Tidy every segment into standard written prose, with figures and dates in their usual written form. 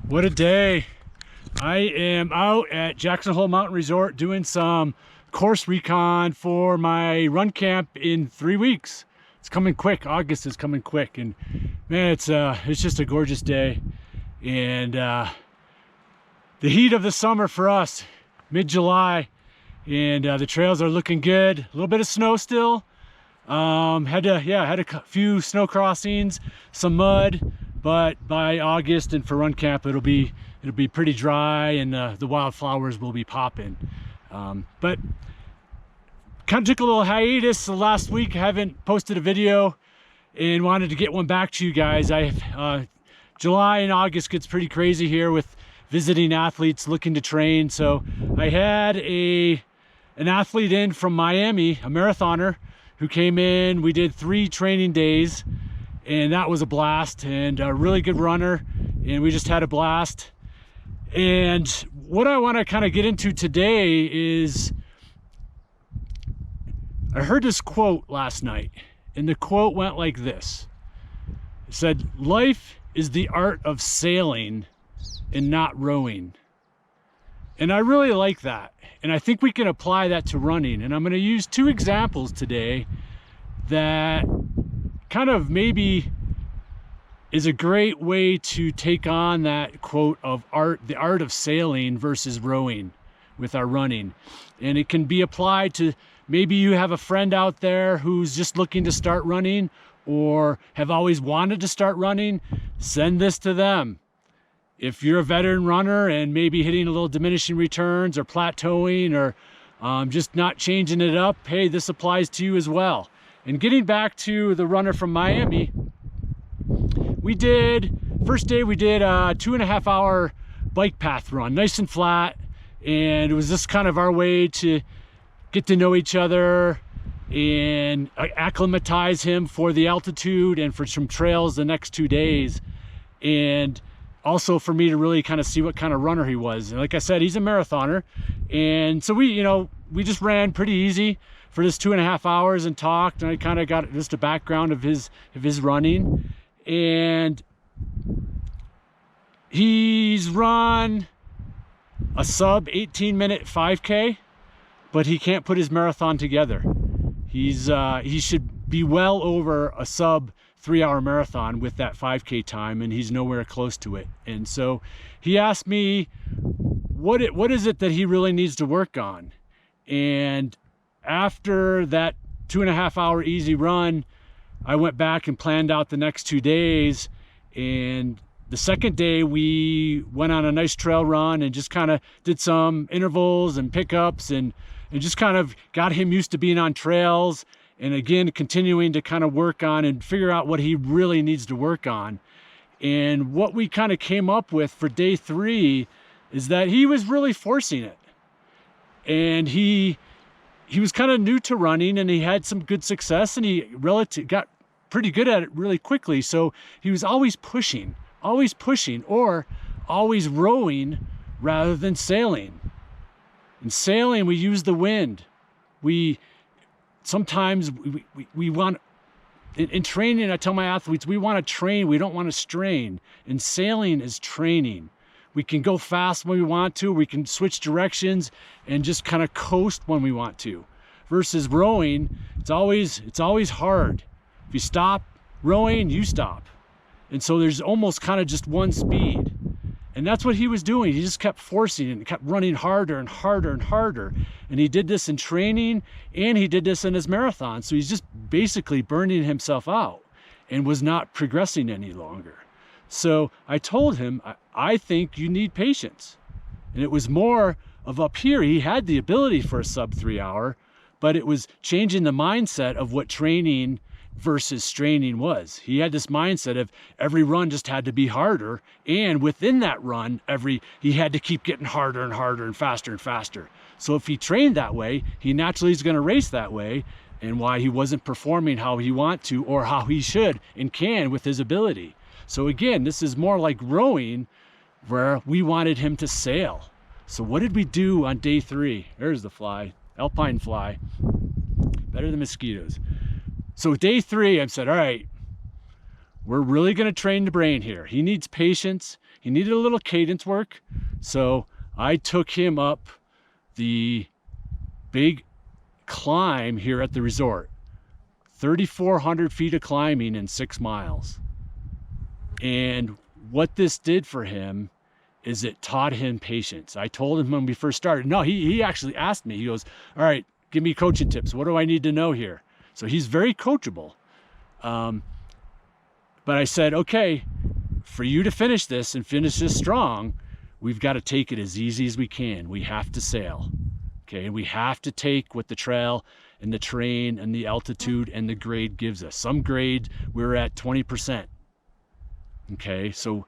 What a day. I am out at Jackson Hole Mountain Resort doing some course recon for my run camp in 3 weeks. It's coming quick. August is coming quick, and man, it's just a gorgeous day. And the heat of the summer for us, mid-July, and the trails are looking good. A little bit of snow still. Had a few snow crossings, some mud, but by August and for run camp it'll be pretty dry, and the wildflowers will be popping. But kind of took a little hiatus the last week. I haven't posted a video and wanted to get one back to you guys. July and August gets pretty crazy here with visiting athletes looking to train. So I had an athlete in from Miami, a marathoner, who came in. We did 3 training days, and that was a blast, and a really good runner, and we just had a blast. And what I want to kind of get into today is, I heard this quote last night, and the quote went like this. It said, "Life is the art of sailing and not rowing." And I really like that. And I think we can apply that to running. And I'm going to use 2 examples today that kind of maybe is a great way to take on that quote of the art of sailing versus rowing with our running. And it can be applied to, maybe you have a friend out there who's just looking to start running or have always wanted to start running. Send this to them. If you're a veteran runner and maybe hitting a little diminishing returns or plateauing or just not changing it up, hey, this applies to you as well. And getting back to the runner from Miami, first day we did a 2.5 hour bike path run, nice and flat. And it was just kind of our way to get to know each other and acclimatize him for the altitude and for some trails the next 2 days. And also for me to really kind of see what kind of runner he was. And like I said, he's a marathoner. And so we just ran pretty easy for this 2.5 hours and talked, and I kind of got just a background of his running. And he's run a sub 18-minute 5K, but he can't put his marathon together. He should be well over a sub 3-hour marathon with that 5K time, and he's nowhere close to it. And so he asked me, what is it that he really needs to work on? And after that 2.5 hour easy run, I went back and planned out the next 2 days. And the second day we went on a nice trail run and just kind of did some intervals and pickups and just kind of got him used to being on trails. And again, continuing to kind of work on and figure out what he really needs to work on. And what we kind of came up with for day 3 is that he was really forcing it. And he was kind of new to running, and he had some good success, and he got pretty good at it really quickly. So he was always pushing, or always rowing rather than sailing. In sailing, we use the wind. Sometimes we want, in training, I tell my athletes, we want to train, we don't want to strain. And sailing is training. We can go fast when we want to, we can switch directions and just kind of coast when we want to. Versus rowing, it's always hard. If you stop rowing, you stop. And so there's almost kind of just one speed. And that's what he was doing. He just kept forcing it and kept running harder and harder and harder. And he did this in training, and he did this in his marathon. So he's just basically burning himself out and was not progressing any longer. So I told him, I think you need patience. And it was more of up here. He had the ability for a sub 3 hour, but it was changing the mindset of what training versus straining was. He had this mindset of every run just had to be harder, and within that run, he had to keep getting harder and harder and faster and faster. So if he trained that way, he naturally is going to race that way, and why he wasn't performing how he want to or how he should and can with his ability. So again, this is more like rowing, where we wanted him to sail. So what did we do on day 3? There's the fly, alpine fly, better than mosquitoes. So day 3, I said, all right, we're really going to train the brain here. He needs patience. he needed a little cadence work. So I took him up the big climb here at the resort, 3,400 feet of climbing in 6 miles. And what this did for him is it taught him patience. I told him when we first started, no, he actually asked me, he goes, all right, give me coaching tips. What do I need to know here? So he's very coachable. But I said, okay, for you to finish this and finish this strong, we've got to take it as easy as we can. We have to sail. Okay, we have to take what the trail and the terrain and the altitude and the grade gives us. Some grade, we're at 20%. Okay, so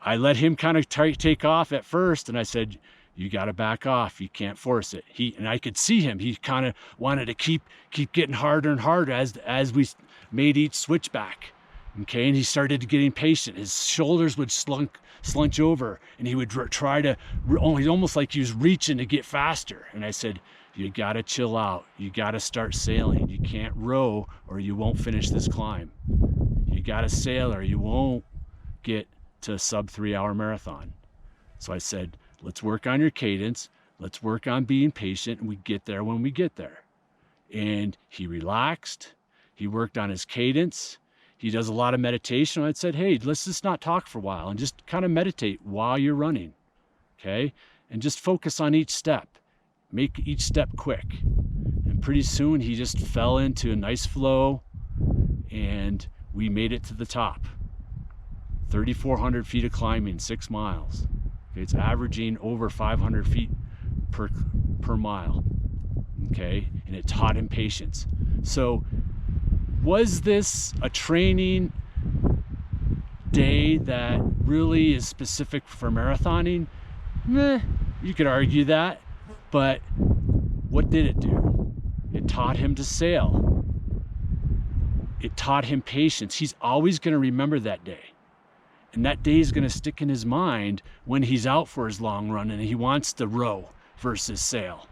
I let him kind of take off at first, and I said, you got to back off. You can't force it. And I could see him. He kind of wanted to keep getting harder and harder as we made each switch back. Okay, and he started getting patient. His shoulders would slunch over, and he would try to, almost like he was reaching to get faster. And I said, you got to chill out. You got to start sailing. You can't row or you won't finish this climb. You got to sail or you won't get to a sub 3-hour marathon. So I said, let's work on your cadence. Let's work on being patient, and we get there when we get there. And he relaxed. He worked on his cadence. He does a lot of meditation. I said, hey, let's just not talk for a while and just kind of meditate while you're running, okay? And just focus on each step. Make each step quick. And pretty soon he just fell into a nice flow, and we made it to the top. 3,400 feet of climbing, 6 miles. Okay, it's averaging over 500 feet per mile, okay? And it taught him patience. So was this a training day that really is specific for marathoning? Meh, you could argue that, but what did it do? It taught him to sail. It taught him patience. He's always going to remember that day. And that day is going to stick in his mind when he's out for his long run and he wants to row versus sail.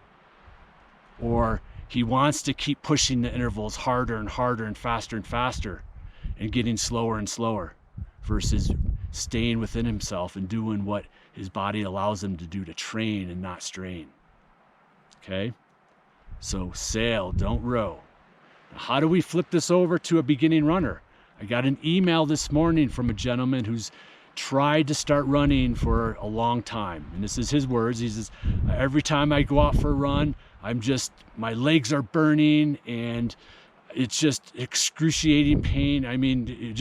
Or he wants to keep pushing the intervals harder and harder and faster and getting slower and slower versus staying within himself and doing what his body allows him to do, to train and not strain. Okay? So sail, don't row. Now, how do we flip this over to a beginning runner? I got an email this morning from a gentleman who's tried to start running for a long time. And this is his words. He says, every time I go out for a run, my legs are burning and it's just excruciating pain. I mean,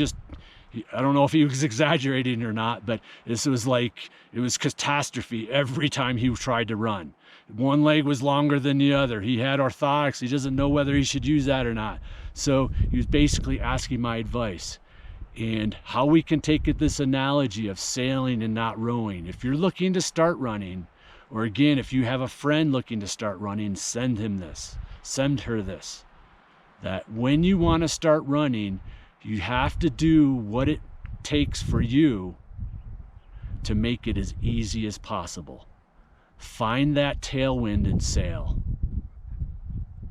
I don't know if he was exaggerating or not, but it was catastrophe every time he tried to run. One leg was longer than the other. He had orthotics. He doesn't know whether he should use that or not. So he was basically asking my advice and how we can take this analogy of sailing and not rowing. If you're looking to start running, or again, if you have a friend looking to start running, send her this, that when you want to start running, you have to do what it takes for you to make it as easy as possible. Find that tailwind and sail.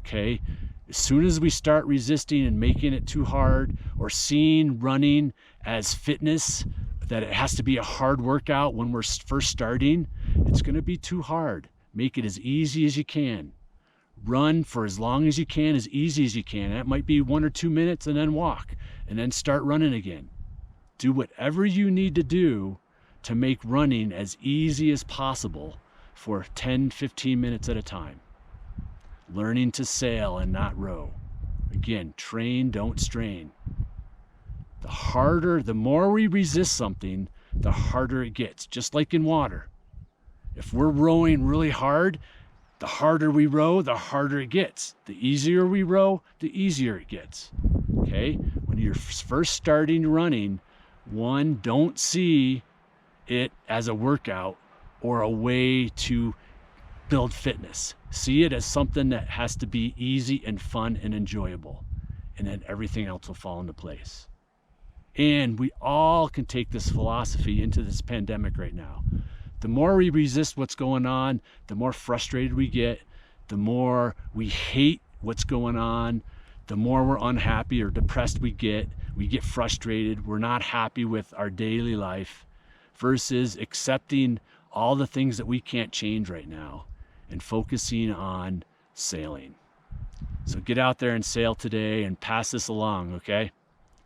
Okay? As soon as we start resisting and making it too hard, or seeing running as fitness, that it has to be a hard workout when we're first starting, it's going to be too hard. Make it as easy as you can. Run for as long as you can, as easy as you can. That might be 1 or 2 minutes, and then walk, and then start running again. Do whatever you need to do to make running as easy as possible for 10, 15 minutes at a time. Learning to sail and not row. Again, train, don't strain. The more we resist something, the harder it gets, just like in water. If we're rowing really hard, the harder we row, the harder it gets. The easier we row, the easier it gets. Okay? When you're first starting running, don't see it as a workout or a way to build fitness. See it as something that has to be easy and fun and enjoyable. And then everything else will fall into place. And we all can take this philosophy into this pandemic right now. The more we resist what's going on, the more frustrated we get, the more we hate what's going on, the more we're unhappy or depressed we get frustrated, we're not happy with our daily life. versus accepting all the things that we can't change right now and focusing on sailing. So get out there and sail today and pass this along, okay?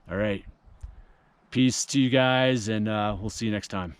All right. Peace to you guys, and we'll see you next time.